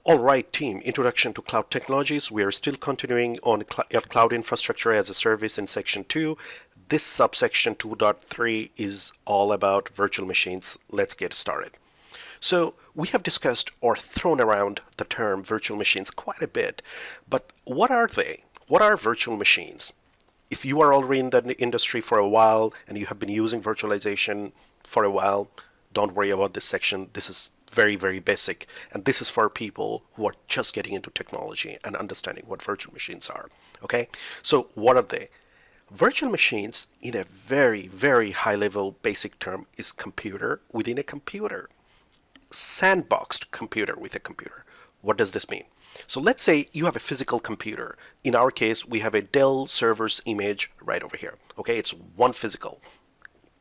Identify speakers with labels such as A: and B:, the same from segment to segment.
A: All right, team, Introduction to Cloud Technologies. We are still continuing on Cloud Infrastructure as a Service in Section 2. This subsection 2.3 is all about virtual machines. Let's get started. So we have discussed or thrown around the term virtual machines quite a bit, but what are they? What are virtual machines? If you are already in the industry for a while and you have been using virtualization for a while, don't worry about this section. This is very, very basic. And this is for people who are just getting into technology and understanding what virtual machines are. Okay? So what are they? Virtual machines, in a very, very high level basic term, is computer within a computer. Sandboxed computer with a computer. What does this mean? So let's say you have a physical computer. In our case, we have a Dell server's image right over here. Okay, it's one physical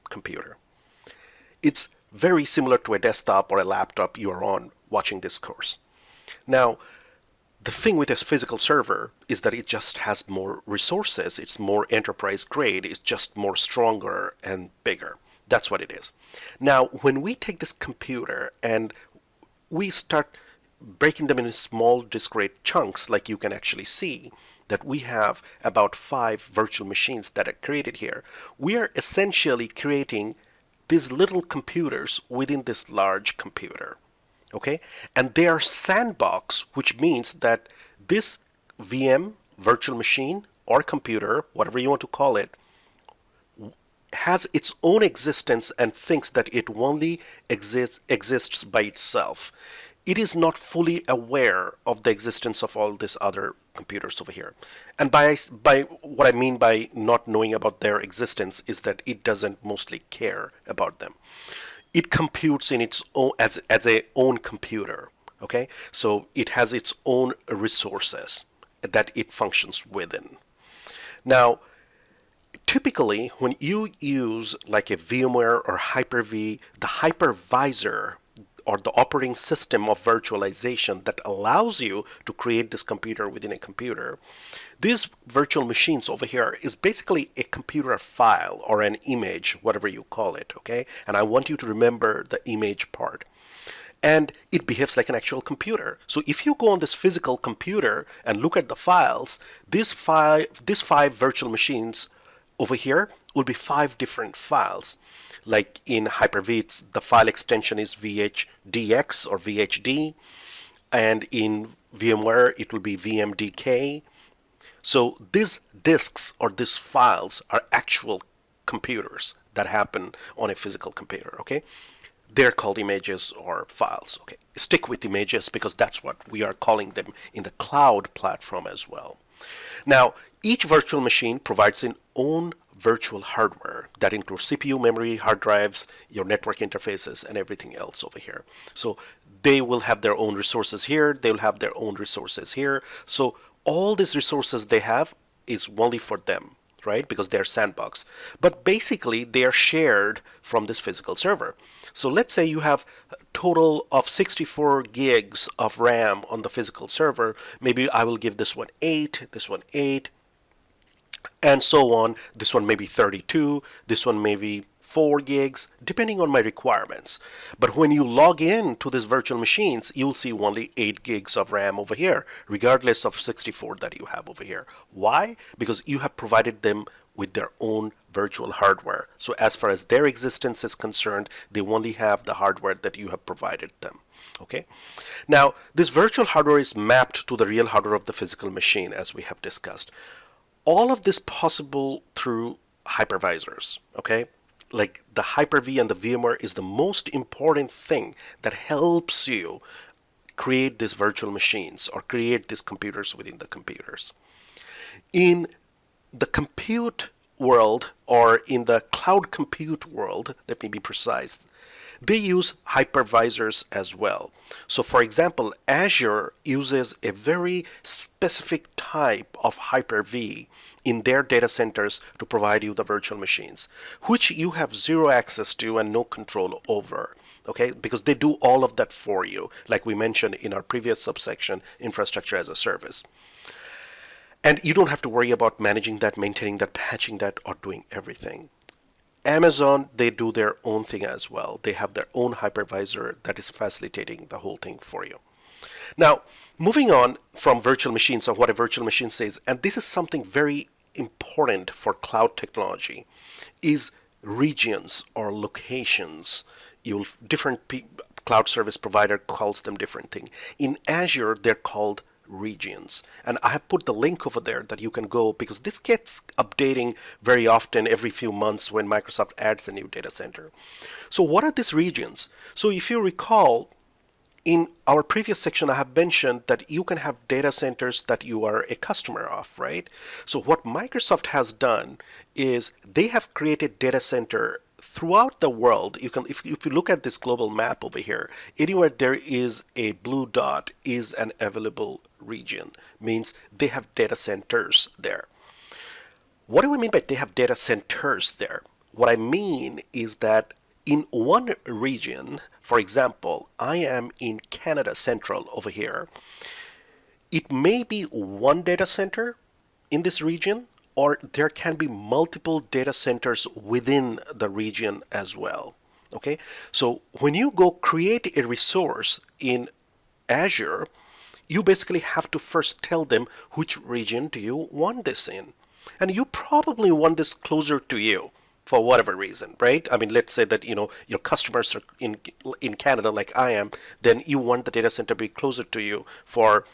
A: computer. It's very similar to a desktop or a laptop you are on watching this course. Now, the thing with this physical server is that it just has more resources. It's more enterprise grade. It's just more stronger and bigger. That's what it is. Now, when we take this computer and we start breaking them into small discrete chunks, like you can actually see that we have about 5 virtual machines that are created here, we are essentially creating these little computers within this large computer. Okay, and they are sandbox, which means that this VM, virtual machine, or computer, whatever you want to call it, has its own existence and thinks that it only exists by itself. It is not fully aware of the existence of all these other computers over here. And by what I mean by not knowing about their existence is that it doesn't mostly care about them. It computes in its own as a own computer. Okay, so it has its own resources that it functions within. Now, typically, when you use like a VMware or Hyper-V, the hypervisor or the operating system of virtualization that allows you to create this computer within a computer, these virtual machines over here is basically a computer file or an image, whatever you call it, okay? And I want you to remember the image part. And it behaves like an actual computer. So if you go on this physical computer and look at the files, these five virtual machines over here will be 5 different files. Like in Hyper-V, the file extension is VHDX or VHD, and in VMware it will be VMDK. So these disks or these files are actual computers that happen on a physical computer, okay? They're called images or files, okay? Stick with images because that's what we are calling them in the cloud platform as well. Now, each virtual machine provides its own virtual hardware that includes CPU, memory, hard drives, your network interfaces, and everything else over here. So they will have their own resources here. They will have their own resources here. So all these resources they have is only for them, right? Because they're sandbox. But basically, they are shared from this physical server. So let's say you have a total of 64 gigs of RAM on the physical server. Maybe I will give this one 8, this one 8, and so on. This one may be 32, this one may be 4 gigs, depending on my requirements. But when you log in to these virtual machines, you'll see only 8 gigs of RAM over here, regardless of 64 that you have over here. Why? Because you have provided them with their own virtual hardware. So as far as their existence is concerned, they only have the hardware that you have provided them. Okay. Now, this virtual hardware is mapped to the real hardware of the physical machine, as we have discussed. All of this possible through hypervisors, okay? Like the Hyper-V and the VMware is the most important thing that helps you create these virtual machines or create these computers within the computers. In the compute world, or in the cloud compute world, let me be precise, they use hypervisors as well. So for example, Azure uses a very specific type of Hyper-V in their data centers to provide you the virtual machines, which you have zero access to and no control over. Okay, because they do all of that for you, like we mentioned in our previous subsection, infrastructure as a service. And you don't have to worry about managing that, maintaining that, patching that, or doing everything. Amazon, they do their own thing as well. They have their own hypervisor that is facilitating the whole thing for you. Now, moving on from virtual machines or what a virtual machine says, and this is something very important for cloud technology, is regions or locations. Cloud service provider calls them different thing. In Azure, they're called regions. And I have put the link over there that you can go, because this gets updating very often every few months when Microsoft adds a new data center. So what are these regions? So if you recall, in our previous section, I have mentioned that you can have data centers that you are a customer of, right? So what Microsoft has done is they have created data center throughout the world. You can, if you look at this global map over here, anywhere there is a blue dot is an available region, means they have data centers there. What do we mean by they have data centers there? What I mean is that in one region, for example, I am in Canada Central over here. It may be one data center in this region, or there can be multiple data centers within the region as well. Okay, so when you go create a resource in Azure, you basically have to first tell them which region do you want this in. And you probably want this closer to you for whatever reason, right? I mean, let's say that your customers are in Canada like I am, then you want the data center to be closer to you for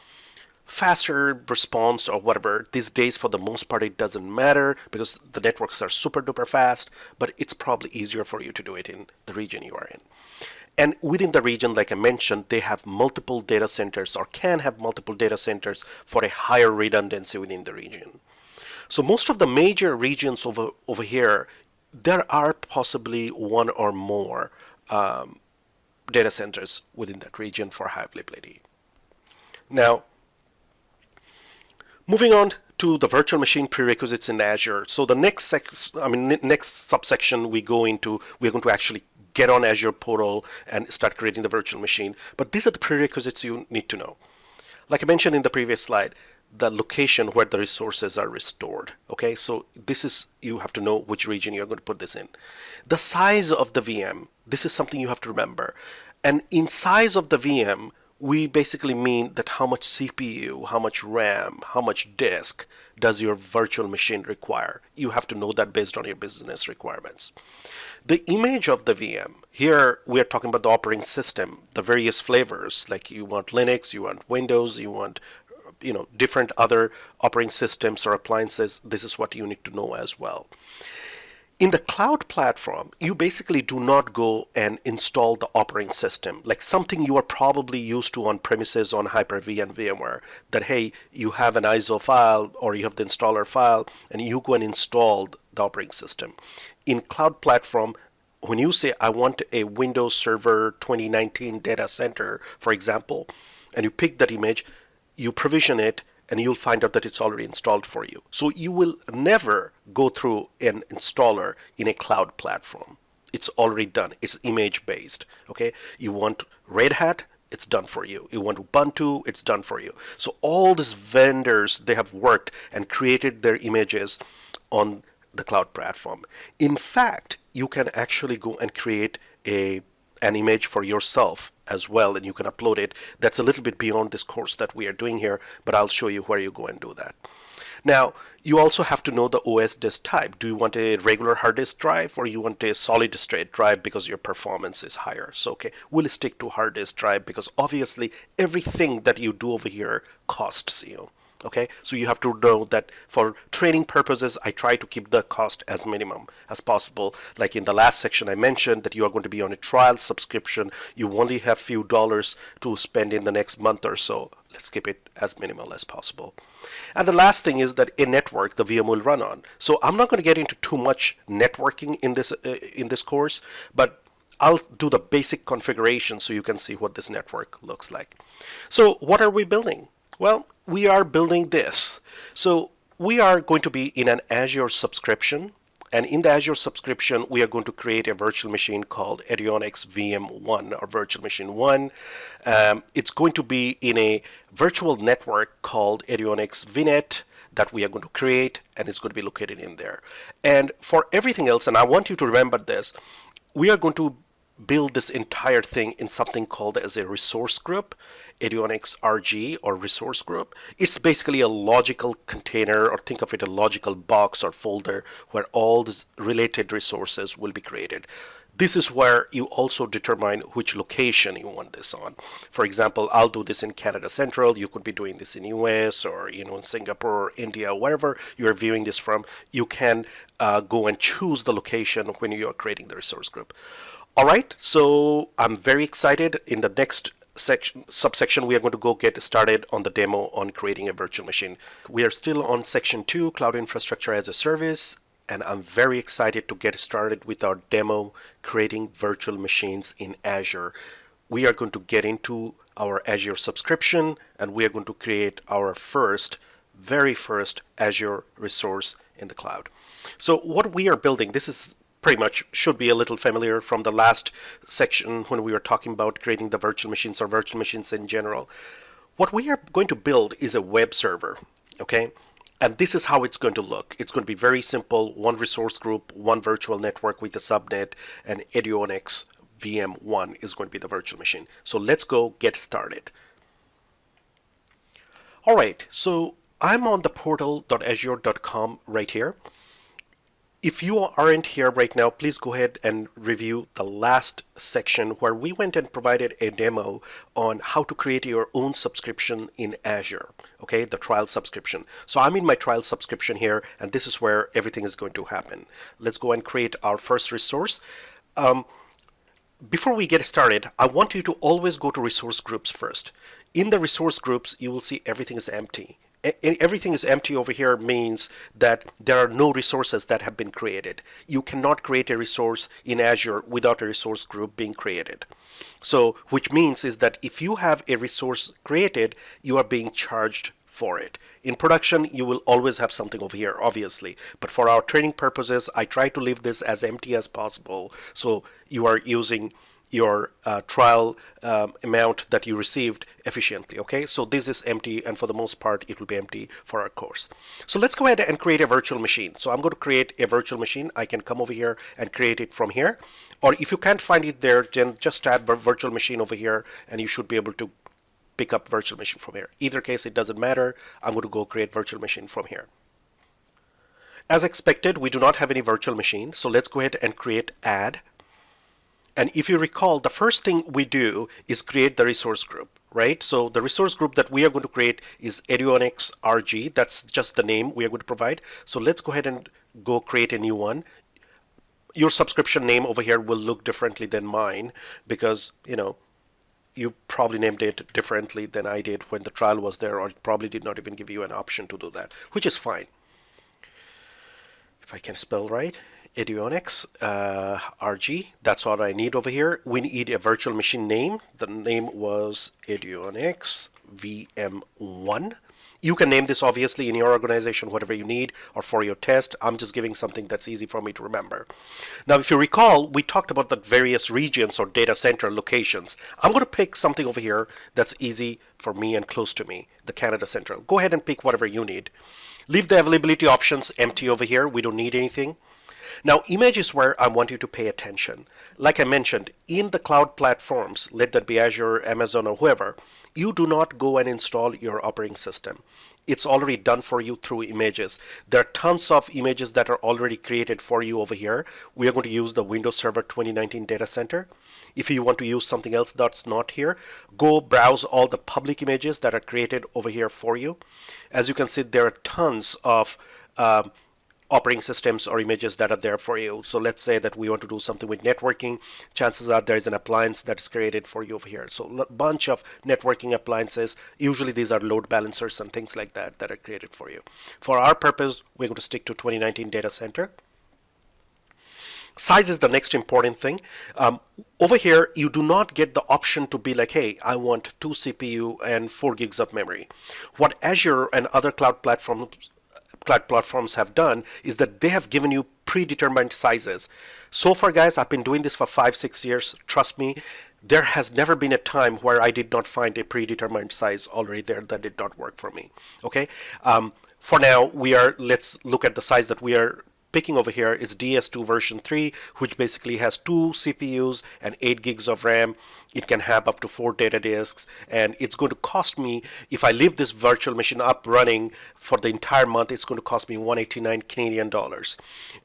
A: faster response or whatever. These days, for the most part, it doesn't matter because the networks are super duper fast, but it's probably easier for you to do it in the region you are in. And within the region, like I mentioned, they have multiple data centers or can have multiple data centers for a higher redundancy within the region. So most of the major regions over here, there are possibly one or more data centers within that region for high availability. Now, moving on to the virtual machine prerequisites in Azure. So the next subsection we're going to actually get on Azure portal and start creating the virtual machine. But these are the prerequisites you need to know. Like I mentioned in the previous slide, the location where the resources are restored. Okay, so this is, you have to know which region you're going to put this in. The size of the VM, this is something you have to remember. And in size of the VM, we basically mean that how much CPU, how much RAM, how much disk does your virtual machine require. You have to know that based on your business requirements. The image of the VM, here we are talking about the operating system, the various flavors, like you want Linux, you want Windows, you want different other operating systems or appliances. This is what you need to know as well. In the cloud platform, you basically do not go and install the operating system, like something you are probably used to on premises on Hyper-V and VMware, that hey, you have an ISO file or you have the installer file and you go and install the operating system. In cloud platform, when you say I want a Windows Server 2019 data center, for example, and you pick that image, you provision it, and you'll find out that it's already installed for you. So you will never go through an installer in a cloud platform. It's already done. It's image based. Okay. You want Red Hat, it's done for you. You want Ubuntu, it's done for you. So all these vendors, they have worked and created their images on the cloud platform. In fact, you can actually go and create an image for yourself as well, and you can upload it. That's a little bit beyond this course that we are doing here, but I'll show you where you go and do that. Now, you also have to know the OS disk type. Do you want a regular hard disk drive or you want a solid state drive because your performance is higher? So, okay, we'll stick to hard disk drive because obviously everything that you do over here costs you. Okay, so you have to know that for training purposes, I try to keep the cost as minimum as possible. Like in the last section, I mentioned that you are going to be on a trial subscription. You only have few dollars to spend in the next month or so. Let's keep it as minimal as possible. And the last thing is that a network the VM will run on. So I'm not going to get into too much networking in this course, but I'll do the basic configuration so you can see what this network looks like. So what are we building? Well, we are building this. So we are going to be in an Azure subscription. And in the Azure subscription, we are going to create a virtual machine called Eduonix VM1 or Virtual Machine 1. It's going to be in a virtual network called Eduonix VNet that we are going to create, and it's going to be located in there. And for everything else, and I want you to remember this, we are going to build this entire thing in something called as a resource group, Eduonix RG or resource group. It's basically a logical container, or think of it a logical box or folder where all these related resources will be created. This is where you also determine which location you want this on. For example, I'll do this in Canada Central. You could be doing this in US or in Singapore, India, wherever you're viewing this from. You can go and choose the location when you are creating the resource group. All right, so I'm very excited. In the next subsection, we are going to go get started on the demo on creating a virtual machine. We are still on section 2, Cloud Infrastructure as a Service, and I'm very excited to get started with our demo creating virtual machines in Azure. We are going to get into our Azure subscription, and we are going to create our very first Azure resource in the cloud. So what we are building, this is pretty much should be a little familiar from the last section when we were talking about creating the virtual machines or virtual machines in general. What we are going to build is a web server, okay? And this is how it's going to look. It's going to be very simple, one resource group, one virtual network with a subnet, and Eduonix VM1 is going to be the virtual machine. So let's go get started. All right, so I'm on the portal.azure.com right here. If you aren't here right now, please go ahead and review the last section where we went and provided a demo on how to create your own subscription in Azure, okay, the trial subscription. So I'm in my trial subscription here, and this is where everything is going to happen. Let's go and create our first resource. Before we get started, I want you to always go to resource groups first. In the resource groups, you will see everything is empty. Everything is empty over here means that there are no resources that have been created. You cannot create a resource in Azure without a resource group being created. So, which means is that if you have a resource created, you are being charged for it. In production, you will always have something over here, obviously. But for our training purposes, I try to leave this as empty as possible. So you are using your trial amount that you received efficiently. Okay, so this is empty, and for the most part it will be empty for our course. So let's go ahead and create a virtual machine. So I'm going to create a virtual machine. I can come over here and create it from here, or if you can't find it there, then just add virtual machine over here and you should be able to pick up virtual machine from here. Either case, it doesn't matter. I'm going to go create virtual machine from here. As expected, we do not have any virtual machine, so let's go ahead and create add. And if you recall, the first thing we do is create the resource group, right? So the resource group that we are going to create is Eduonix RG. That's just the name we are going to provide. So let's go ahead and go create a new one. Your subscription name over here will look differently than mine because, you probably named it differently than I did when the trial was there, or it probably did not even give you an option to do that, which is fine. If I can spell right. Eduonix RG, that's what I need over here. We need a virtual machine name. The name was Eduonix VM1. You can name this obviously in your organization, whatever you need, or for your test. I'm just giving something that's easy for me to remember. Now, if you recall, we talked about the various regions or data center locations. I'm going to pick something over here that's easy for me and close to me, the Canada Central. Go ahead and pick whatever you need. Leave the availability options empty over here. We don't need anything. Now, image is where I want you to pay attention. Like I mentioned, in the cloud platforms, let that be Azure, Amazon, or whoever, you do not go and install your operating system. It's already done for you through images. There are tons of images that are already created for you over here. We are going to use the Windows Server 2019 data center. If you want to use something else that's not here, go browse all the public images that are created over here for you. As you can see, there are tons of operating systems or images that are there for you. So let's say that we want to do something with networking. Chances are there is an appliance that's created for you over here. So a bunch of networking appliances. Usually these are load balancers and things like that that are created for you. For our purpose, we're going to stick to 2019 data center. Size is the next important thing. Over here, you do not get the option to be like, hey, I want 2 CPU and 4 gigs of memory. What Azure and other cloud platforms have done is that they have given you predetermined sizes. So far, guys, I've been doing this for 5-6 years. Trust me, there has never been a time where I did not find a predetermined size already there that did not work for me. Okay. For now, let's look at the size that we are picking over here is DS2 version 3, which basically has 2 CPUs and 8 gigs of RAM. It can have up to 4 data disks, and it's going to cost me, if I leave this virtual machine up running for the entire month, it's going to cost me 189 Canadian dollars.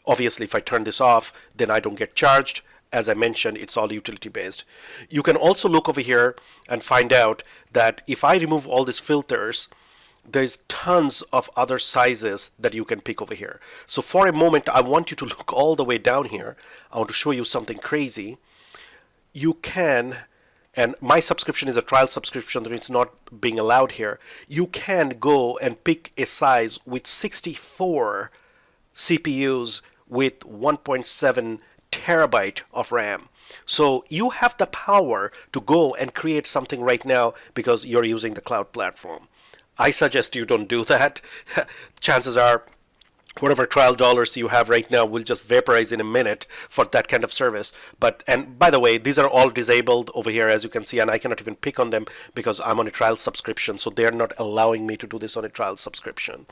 A: Obviously, if I turn this off, then I don't get charged. As I mentioned, it's all utility based. You can also look over here and find out that if I remove all these filters, there's tons of other sizes that you can pick over here. So for a moment, I want you to look all the way down here. I want to show you something crazy. You can, and my subscription is a trial subscription, that it's not being allowed here. You can go and pick a size with 64 CPUs with 1.7 terabyte of RAM. So you have the power to go and create something right now because you're using the cloud platform. I suggest you don't do that. Chances are whatever trial dollars you have right now will just vaporize in a minute for that kind of service. And by the way, these are all disabled over here, as you can see, and I cannot even pick on them because I'm on a trial subscription, so they're not allowing me to do this on a trial subscription.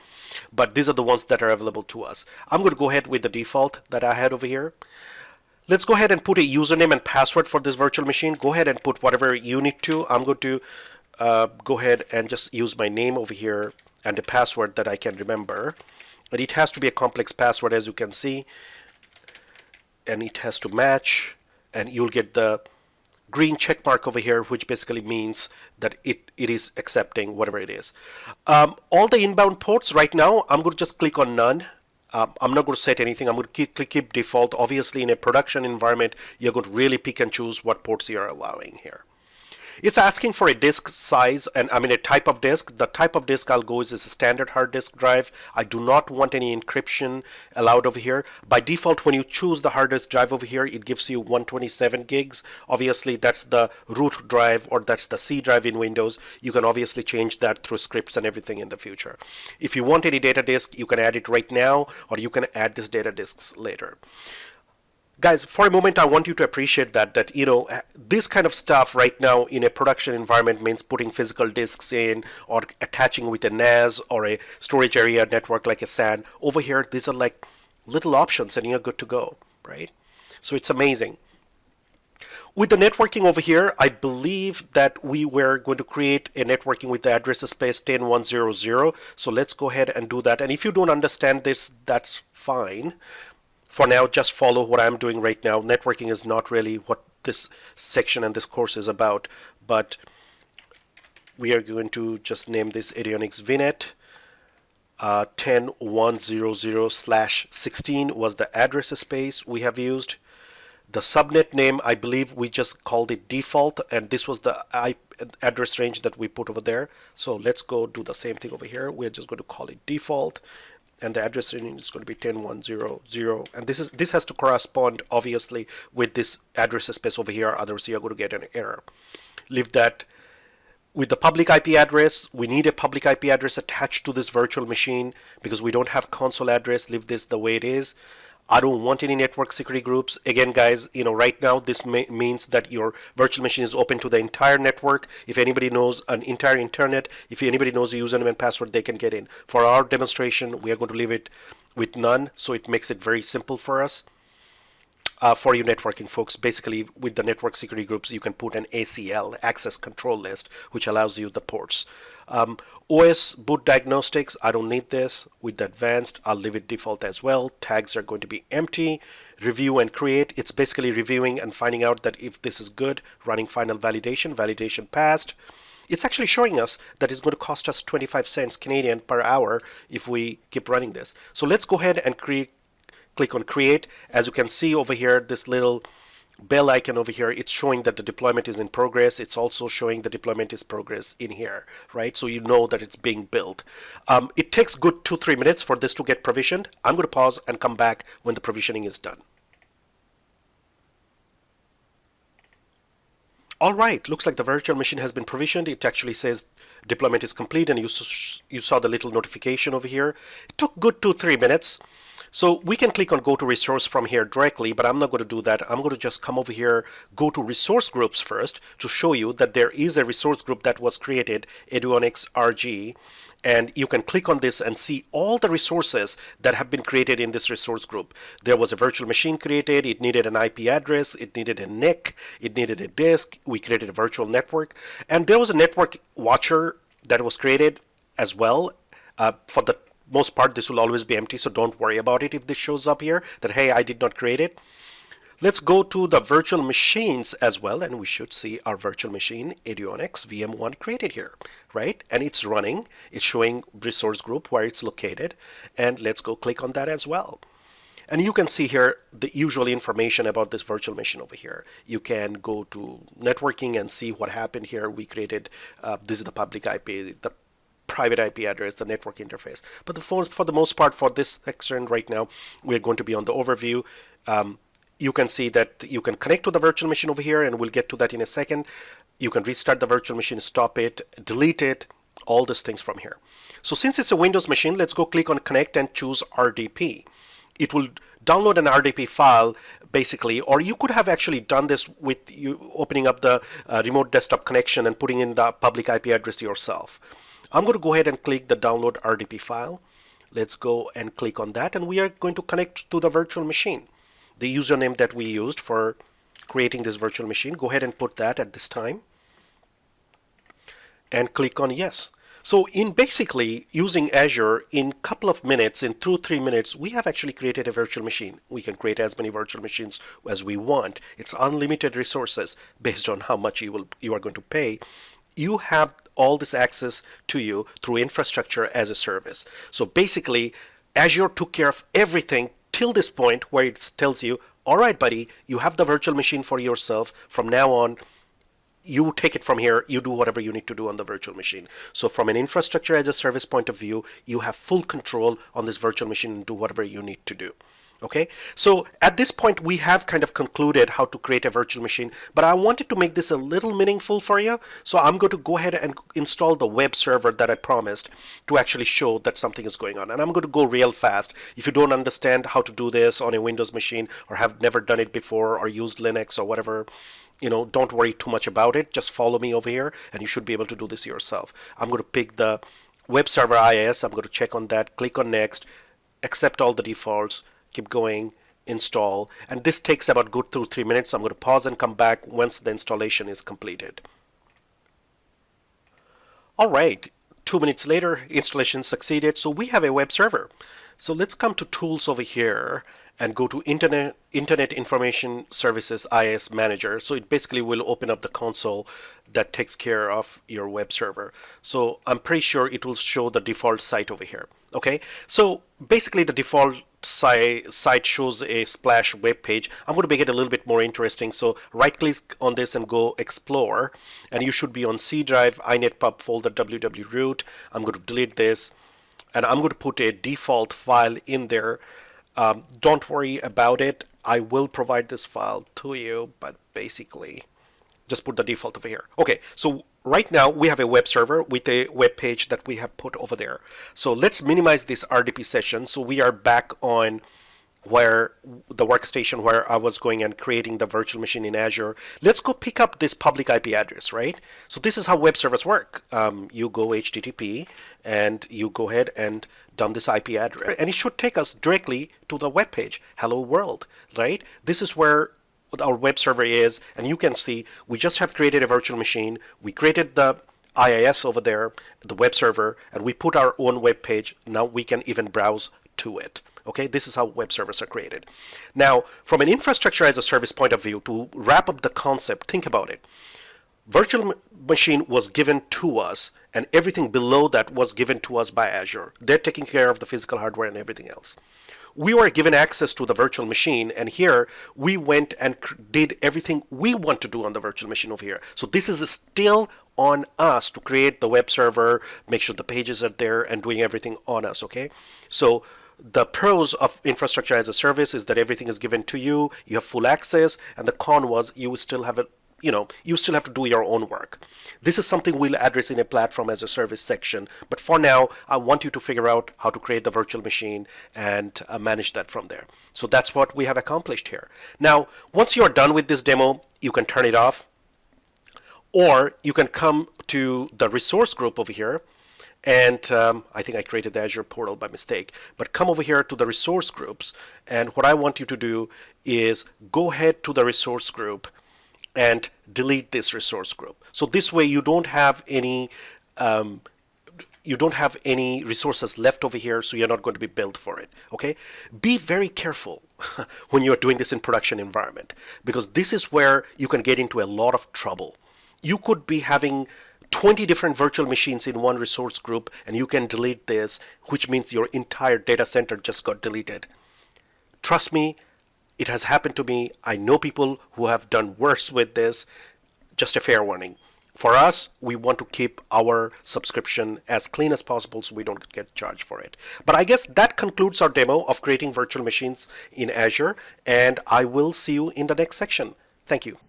A: But these are the ones that are available to us. I'm going to go ahead with the default that I had over here. Let's go ahead and put a username and password for this virtual machine. Go ahead and put whatever you need to. I'm going to go ahead and just use my name over here and a password that I can remember. But it has to be a complex password, as you can see, and it has to match, and you'll get the green check mark over here, which basically means that it is accepting whatever it is. All the inbound ports right now, I'm going to just click on none. I'm not going to set anything. I'm going to keep default. Obviously, in a production environment, you're going to really pick and choose what ports you're allowing here. It's asking for a disk size, and I mean a type of disk. The type of disk I'll go is a standard hard disk drive. I do not want any encryption allowed over here. By default, when you choose the hard disk drive over here, it gives you 127 gigs. Obviously, that's the root drive, or that's the C drive in Windows. You can obviously change that through scripts and everything in the future. If you want any data disk, you can add it right now, or you can add this data disks later. Guys, for a moment, I want you to appreciate that you know, this kind of stuff right now in a production environment means putting physical disks in or attaching with a NAS or a storage area network like a SAN. Over here, these are like little options and you're good to go, right? So it's amazing. With the networking over here, I believe that we were going to create a networking with the address space 10100. So let's go ahead and do that. And if you don't understand this, that's fine. For now, just follow what I'm doing right now. Networking is not really what this section and this course is about, but we are going to just name this Eduonix VNet. 10.100/16 was the address space we have used. The subnet name, I believe we just called it default, and this was the address range that we put over there. So let's go do the same thing over here. We're just going to call it default. And the address range is going to be 10.100, and this has to correspond obviously with this address space over here, otherwise you're going to get an error. Leave that. With the public IP address, we need a public IP address attached to this virtual machine because we don't have console address. Leave this the way it is. I don't want any network security groups. Again, guys, you know, right now this means that your virtual machine is open to the entire network. If anybody knows an entire internet, if anybody knows the username and password, they can get in. For our demonstration, we are going to leave it with none, so it makes it very simple for us. For you networking folks, basically with the network security groups, you can put an ACL, access control list, which allows you the ports. OS boot diagnostics, I don't need this. With the advanced, I'll leave it default as well. Tags are going to be empty. Review and create, it's basically reviewing and finding out that if this is good, running final validation, validation passed. It's actually showing us that it's going to cost us 25 cents Canadian per hour if we keep running this. So let's go ahead and click on create. As you can see over here, this little bell icon over here, it's showing that the deployment is in progress. It's also showing the deployment is progress in here, right? So you know that it's being built. It takes good 2-3 minutes for this to get provisioned. I'm going to pause and come back when the provisioning is done. All right, looks like the virtual machine has been provisioned. It actually says deployment is complete, and you saw the little notification over here. It took good 2-3 minutes. So we can click on go to resource from here directly, but I'm not going to do that. I'm going to just come over here, go to resource groups first to show you that there is a resource group that was created, Eduonix RG, and you can click on this and see all the resources that have been created in this resource group. There was a virtual machine created, it needed an IP address, it needed a NIC, it needed a disk, we created a virtual network, and there was a network watcher that was created as well. For the most part, this will always be empty, so don't worry about it if this shows up here that, hey, I did not create it. Let's go to the virtual machines as well, and we should see our virtual machine, Eduonix VM1 created here, right? And it's running, it's showing resource group where it's located, and let's go click on that as well. And you can see here the usual information about this virtual machine over here. You can go to networking and see what happened here. We created, this is the public IP, the private IP address, the network interface. But for the most part, for this section right now, we're going to be on the overview. You can see that you can connect to the virtual machine over here, and we'll get to that in a second. You can restart the virtual machine, stop it, delete it, all these things from here. So since it's a Windows machine, let's go click on connect and choose RDP. It will download an RDP file basically, or you could have actually done this with you opening up the remote desktop connection and putting in the public IP address yourself. I'm going to go ahead and click the download RDP file. Let's go and click on that, and we are going to connect to the virtual machine. The username that we used for creating this virtual machine, go ahead and put that at this time and click on yes. So in basically using Azure, in a couple of minutes, in 2-3 minutes, we have actually created a virtual machine. We can create as many virtual machines as we want. It's unlimited resources based on how much you are going to pay. You have all this access to you through infrastructure as a service. So basically, Azure took care of everything till this point where it tells you, all right, buddy, you have the virtual machine for yourself. From now on, you take it from here, you do whatever you need to do on the virtual machine. So from an infrastructure as a service point of view, you have full control on this virtual machine and do whatever you need to do. Okay, so at this point we have kind of concluded how to create a virtual machine, but I wanted to make this a little meaningful for you. So I'm going to go ahead and install the web server that I promised to actually show that something is going on. And I'm going to go real fast. If you don't understand how to do this on a Windows machine or have never done it before or used Linux or whatever, don't worry too much about it. Just follow me over here and you should be able to do this yourself. I'm going to pick the web server IIS. I'm going to check on that, click on next, accept all the defaults, keep going, install, and this takes about good 2-3 minutes. I'm going to pause and come back once the installation is completed. All right, 2 minutes later, installation succeeded. So we have a web server. So let's come to tools over here and go to Internet Information Services IIS Manager. So it basically will open up the console that takes care of your web server. So I'm pretty sure it will show the default site over here. Okay, so basically the default site shows a splash web page. I'm going to make it a little bit more interesting. So right click on this and go explore, and you should be on C drive, inetpub folder, www root. I'm going to delete this, and I'm going to put a default file in there. Don't worry about it. I will provide this file to you, but basically just put the default over here. Okay, so right now we have a web server with a web page that we have put over there. So let's minimize this RDP session. So we are back on where the workstation where I was going and creating the virtual machine in Azure. Let's go pick up this public IP address, right? So this is how web servers work. You go HTTP and you go ahead and dump this IP address, and it should take us directly to the web page. Hello world, right? This is where our web server is, and you can see we just have created a virtual machine. We created the IIS over there, the web server, and we put our own web page. Now we can even browse to it. Okay, this is how web servers are created. Now, from an infrastructure as a service point of view, to wrap up the concept, think about it. Virtual machine was given to us, and everything below that was given to us by Azure. They're taking care of the physical hardware and everything else. We were given access to the virtual machine, and here we went and did everything we want to do on the virtual machine over here. So this is still on us to create the web server, make sure the pages are there, and doing everything on us, okay? So the pros of infrastructure as a service is that everything is given to you, you have full access, and the con was you still have you still have to do your own work. This is something we'll address in a platform as a service section. But for now, I want you to figure out how to create the virtual machine and manage that from there. So that's what we have accomplished here. Now, once you're done with this demo, you can turn it off, or you can come to the resource group over here. And I think I created the Azure portal by mistake, but come over here to the resource groups. And what I want you to do is go ahead to the resource group and delete this resource group. So this way you don't have any resources left over here, so you're not going to be billed for it. Okay, be very careful when you're doing this in production environment, because this is where you can get into a lot of trouble. You could be having 20 different virtual machines in one resource group, and you can delete this, which means your entire data center just got deleted. Trust me, it has happened to me. I know people who have done worse with this. Just a fair warning. For us, we want to keep our subscription as clean as possible so we don't get charged for it. But I guess that concludes our demo of creating virtual machines in Azure, and I will see you in the next section. Thank you.